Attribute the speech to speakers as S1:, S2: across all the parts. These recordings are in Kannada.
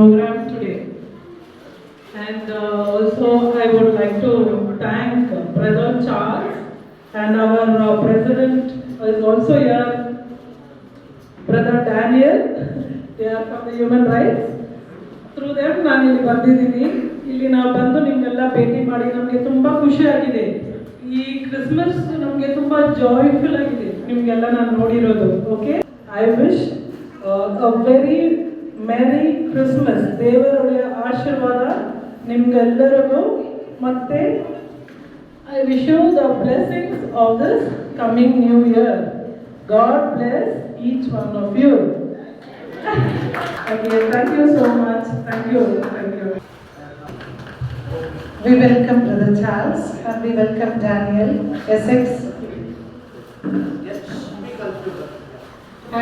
S1: program today. And also I would like to thank Brother Charles and our president is also here, Brother Daniel. They are from the human rights. Through them ನಾನು ಇಲ್ಲಿ ಬಂದಿದ್ದೀನಿ. ಇಲ್ಲಿ ನಾವು ಬಂದು ನಿಮ್ಗೆಲ್ಲ ಭೇಟಿ ಮಾಡಿ ನಮಗೆ ತುಂಬ ಖುಷಿಯಾಗಿದೆ. ಈ ಕ್ರಿಸ್ಮಸ್ ನಮಗೆ ತುಂಬ ಜಾಯ್ಫುಲ್ ಆಗಿದೆ ನಿಮಗೆಲ್ಲ ನಾನು ನೋಡಿರೋದು. Okay, I wish a very merry Christmas. ದೇವರುடைய ಆಶೀರ್ವಾದ ನಿಮ್ಗೆಲ್ಲರಿಗೂ. ಮತ್ತೆ I wish you the blessings of this coming new year. God bless each one of you. Okay, thank you so much. Thank you.
S2: We welcome Brother Charles and we welcome Daniel, Essex.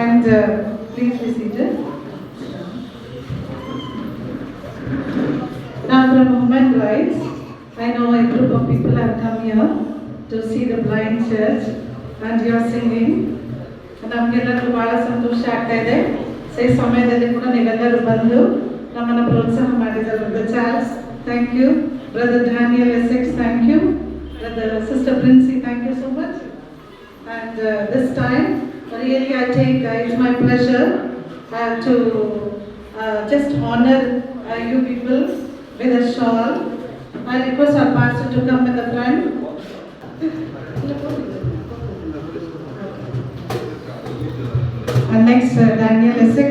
S2: And please be seated. Now from Human Rights, I know a group of people have come here to see the blind church and you are singing. And ನಮಗೆಲ್ಲರಿಗೂ ಬಹಳ ಸಂತೋಷ ಆಗ್ತಾ ಇದೆ. ಈ ಸಮಯದಲ್ಲಿ ಕೂಡ ನೀವೆಲ್ಲರೂ ಬಂದು ನಮ್ಮನ್ನು ಪ್ರೋತ್ಸಾಹ ಮಾಡಿದ್ದಾರೆ. Brother Charles, thank you. Brother Daniel Essex, thank you. Brother sister Princy, thank you so much. And this time, really I think it's my pleasure to just honor you people with a shawl. I request our pastor to come with a friend. And next, Daniel Essex.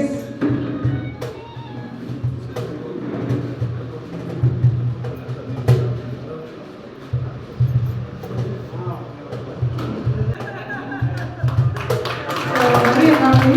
S2: Very happy.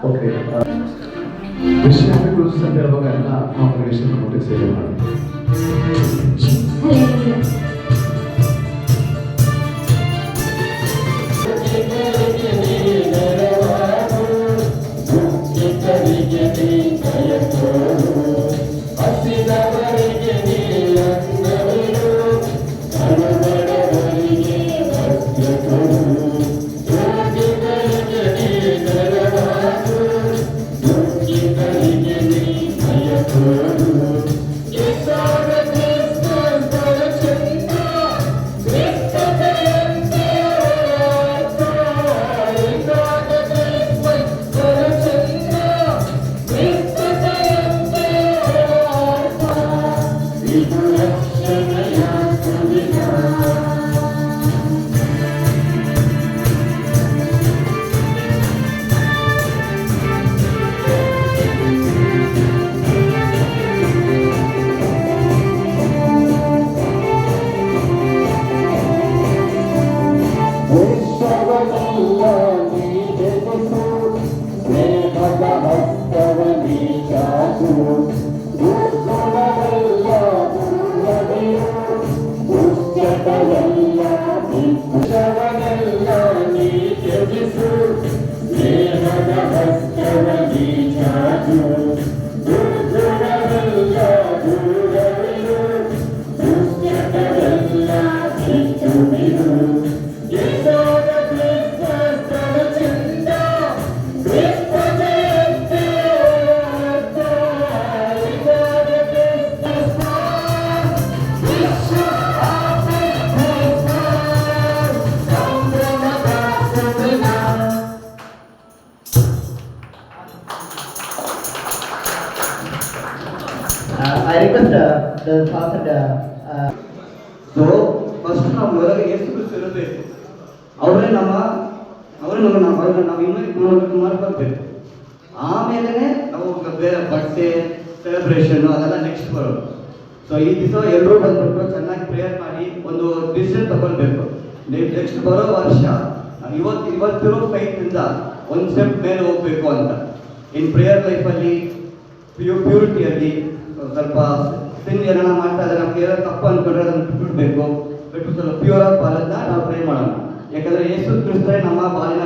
S3: Okay, ವಿಷಯಗಳು ಅಂತ ಹೇಳುವಾಗ ಎಲ್ಲ ಕಾಂಗ್ರೆಗೇಷನ್ ನೋಟಿಸ್ ಸೇವೆ ಮಾಡಿ.
S4: I request the pastor.
S5: So first ನಾವು ಹೊರಗೆ ಯೇಸು ಕ್ರಿಸ್ತ ಇರಬೇಕು. ಅವರೇ ನಮ್ಮ ನಾವು ಇನ್ನೂ ಮಾಡ್ಕೊಳ್ಬೇಕು. ಆಮೇಲೆ ನಾವು ಬೇರೆ ಬಟ್ಟೆ ಸೆಲೆಬ್ರೇಷನ್ ಅದೆಲ್ಲ ನೆಕ್ಸ್ಟ್ ಬರೋದು. ಸೊ ಈ ದಿವಸ ಎಲ್ಲರೂ ಬಂದ್ಬಿಟ್ಟು ಚೆನ್ನಾಗಿ ಪ್ರೇಯರ್ ಮಾಡಿ ಒಂದು ಡಿಸಿಷನ್ ತಗೊಳ್ಬೇಕು. ನೆಕ್ಸ್ಟ್ ಬರೋ ವರ್ಷ ಇವತ್ತಿರೋ ಫೈತ್ ಇಂದ ಒಂದು ಸ್ಟೆಪ್ ಮೇಲೆ ಹೋಗ್ಬೇಕು ಅಂತ. ಇನ್ ಪ್ರೇಯರ್ ಲೈಫಲ್ಲಿ ಪ್ಯೂರಿಟಿಯಲ್ಲಿ ಸ್ವಲ್ಪ ಸಿನ್ ಏನಾರ ಮಾಡ್ತಾ ಇದ್ದಾರೆ, ನಮ್ಗೆ ಏನೋ ತಪ್ಪು ಅಂದ್ಕೊಂಡ್ರೆ ಅದನ್ನು ಬಿಟ್ಬಿಟ್ಟು ಸ್ವಲ್ಪ ಪ್ಯೂರ್ ಆಗಿ ಪಾಲನ್ನ ನಾವು ಟ್ರೈ ಮಾಡೋಣ. ಯಾಕಂದ್ರೆ ಯೇಸು ಕ್ರಿಸ್ತರೇ ನಮ್ಮ ಬಾಲಿನ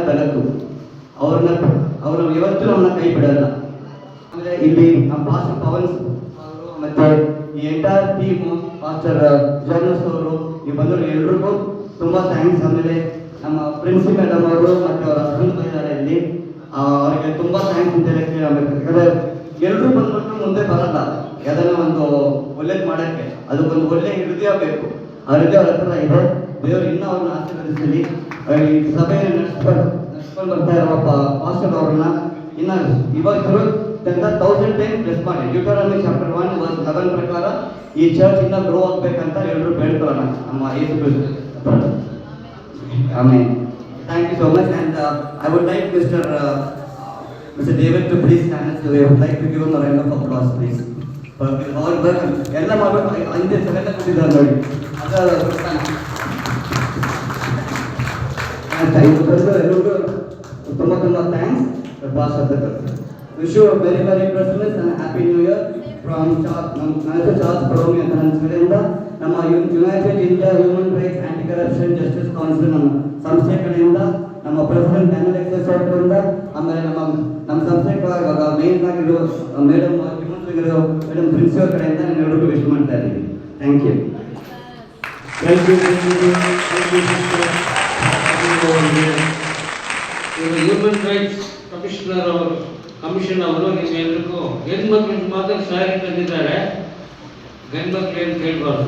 S5: ಅವರು ಇವತ್ತು ನಮ್ಮನ್ನ ಕೈ ಬಿಡಲ್ಲ. ಆಮೇಲೆ ಇಲ್ಲಿ ನಮ್ಮ ಪಾಸ್ಟರ್ ಪವನ್ ಅವರು ಮತ್ತೆ ಈ ಎಂಟೈರ್ ಟೀಮು, ಪಾಸ್ಟರ್ ಜರ್ನಸ್ ಅವರು ಈ ಬಂದರು ಎಲ್ರಿಗೂ ತುಂಬಾ ಥ್ಯಾಂಕ್ಸ್. ಆಮೇಲೆ ನಮ್ಮ ಪ್ರಿನ್ಸಿ ಮೇಡಮ್ ಅವರು ಮತ್ತೆ ಅವರ ಹಸ್ಬೆಂಡ್ ಬಂದಿದ್ದಾರೆ ಇಲ್ಲಿ, ಅವರಿಗೆ ತುಂಬಾ ಥ್ಯಾಂಕ್ಸ್ ಅಂತ ಹೇಳಕ್ಕೆ. ಯಾಕಂದ್ರೆ ಎಲ್ಲರೂ ಬಂದ್ಬಿಟ್ಟು ಮುಂದೆ ಬರಲ್ಲ, ಯಾವ್ದಾನ ಒಂದು ಒಳ್ಳೇದು ಮಾಡಕ್ಕೆ ಅದಕ್ಕೊಂದು ಒಳ್ಳೆ ಹೃದಯ ಬೇಕು. ಆ ಹೃದಯ ಅವ್ರ ಹತ್ರ ಇದೆ. ದೇವರು ಇನ್ನೂ ಅವ್ರನ್ನ ಆಶೀರ್ವದಿಸಲಿ. ಈ ಸಭೆಯನ್ನು ನಡೆಸ್ಕೊಂಡು ಬರ್ತಾ ಇರುವ ಪಾಸ್ಟರ್ ಅವ್ರನ್ನ ಇನ್ನ ಇವತ್ತು 1000 ಟೈಮ್ ಪ್ರೆಸ್ ಮಾಡಿ. ಡ್ಯೂಟರಾನಮಿ ಚಾಪ್ಟರ್ 1:11 ಪ್ರಕಾರ ಈ ಚರ್ಚ್ ಇಂದ ಗ್ರೋ ಆಗ್ಬೇಕಂತ ಎಲ್ಲರೂ ಬೇಡ್ಕೊಳ್ಳೋಣ ನಮ್ಮ ಯೇಸು ಕ್ರಿಸ್ತ. ಆಮೇಲೆ thank you so much. And I would like Mr. David to please stand us. I would like to give him a round of applause, please. ಎಲ್ಲ ಮಾಡಬೇಕು. ಹಿಂದೆ ಸೆಲೆಕ್ಟ್ ಕೊಟ್ಟಿದ್ದಾರೆ ನೋಡಿ, ಎಲ್ಲರಿಗೂ ತುಂಬ ಥ್ಯಾಂಕ್ಸ್. ಬಾಸ್ ಅಂತ wish you very very Christmas and happy new year from Charles Paromi ಅಂತ ನನ್ನ ಕಡೆಯಿಂದ, ನಮ್ಮ United India human rights anti corruption justice council ನಮ್ಮ ಸಂಸ್ಥೆ ಕಡೆಯಿಂದ, ನಮ್ಮ ಪ್ರೆಸಿಡೆಂಟ್ ಡ್ಯಾನಿಯಲ್ ಎಕ್ಸಸ್ ಅವರಿಂದ, ಆಮೇಲೆ ನಮ್ಮ ಸಂಸ್ಥೆ ಮೇನ್ ಆಗಿರೋ ಮೇಡಮ್ ಆಗಿರೋ ಮೇಡಮ್ ಪ್ರಿನ್ಸಿ ಅವ್ರ ಕಡೆಯಿಂದ ನಾನು ಎಲ್ಲರಿಗೂ ವಿಶ್ ಮಾಡ್ತಾ ಇದ್ದೀನಿ. Thank you.
S6: Human rights commission ಅವರು ನಿಮ್ಮೆಲ್ಲರಿಗೂ ಹೆಣ್ಮಕ್ಳಿಗೆ ಮಾತ್ರ ಸ್ಯಾರಿ ತಂದಿದ್ದಾರೆ, ಗಂಡು ಮಕ್ಳು ಏನು ಕೇಳಬಾರ್ದು.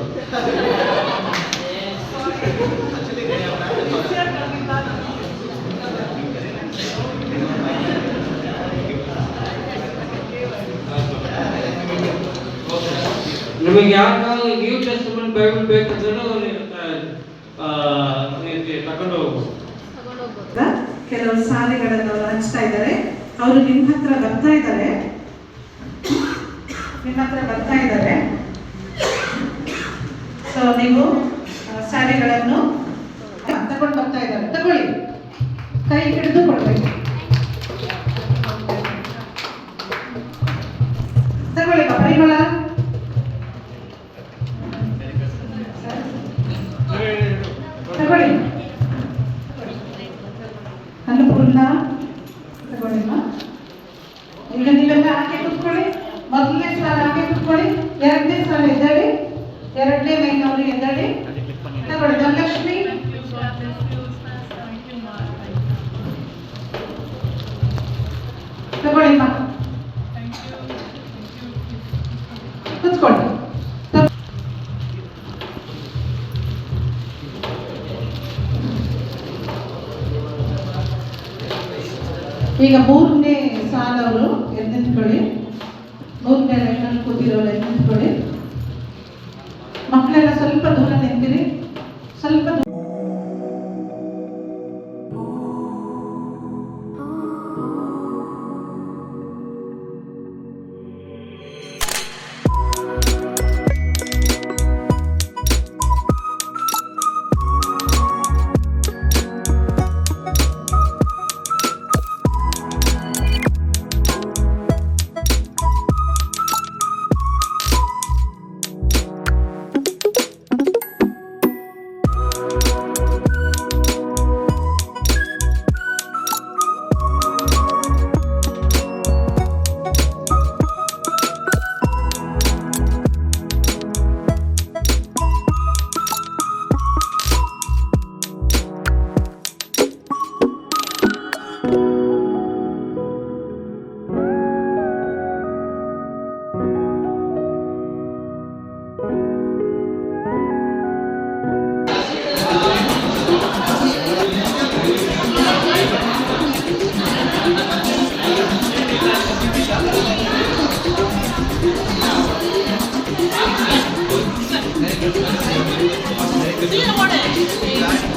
S6: ನಿಮಗೆ ಯಾಕಾಗ ನ್ಯೂ ಟೆಸ್ಟಮೆಂಟ್ ಬೈಬಲ್ ಬೇಕಂದ್ರೂ ತಗೊಂಡು ಹೋಗ್ಬೋದು.
S2: ಕೆಲವರು ಸಾಲಿಗಳನ್ನು ಅವರು ಹಂಚ್ತಾ ಇದ್ದಾರೆ. ಅವರು ನಿಮ್ಮ ಹತ್ರ ಬರ್ತಾ ಇದ್ದಾರೆ. ಸೊ ನೀವು ಸ್ಯಾರಿಗಳನ್ನು ತಗೊಂಡು ಬರ್ತಾ ಇದ್ದಾರೆ. ತಗೊಳ್ಳಿ, ಕೈ ಹಿಡಿದು ಕೊಡ್ಬೇಕು. ತಗೊಳ್ಳಿ ಪರಿಮಳ, ತಗೊಳ್ಳಿ. ಅನ್ನಪೂರ್ಣ ತಗೊಳ್ಳಿಮ್ಮ. ಈಗ ನೀವೆಲ್ಲ ಹಾಗೆ ಕುತ್ಕೊಳ್ಳಿ. ಮೊದಲನೇ ಸಾಲ ಹಾಗೆ ಕುತ್ಕೊಳ್ಳಿ. ಎರಡನೇ ಸಾಲ ಎದ್ದಾಡಿ. ಎರಡನೇ ಲೈನ್ ಅವರು ಎದ್ದಾಡಿ. ತಗೊಳ್ಳಿ. ಧನಲಕ್ಷ್ಮಿ, ತಗೊಳ್ಳಿಮ್ಮ, ಕುತ್ಕೊಳ್ಳಿ. ಈಗ ಮೂರನೇ ಸಾಲ ಅವರು ಎದ್ದು ನಿಂತ್ಕೊಳ್ಳಿ. ಮೂರನೇ ಲೈನಲ್ಲಿ ಕೂತಿರೋರು ಎದ್ದು ನಿಂತ್ಕೊಳ್ಳಿ. ಮಕ್ಕಳೆಲ್ಲ ಸ್ವಲ್ಪ ದೂರ ನಿಂತಿರಿ, ಸ್ವಲ್ಪ ದೂರ.
S7: See you in the morning.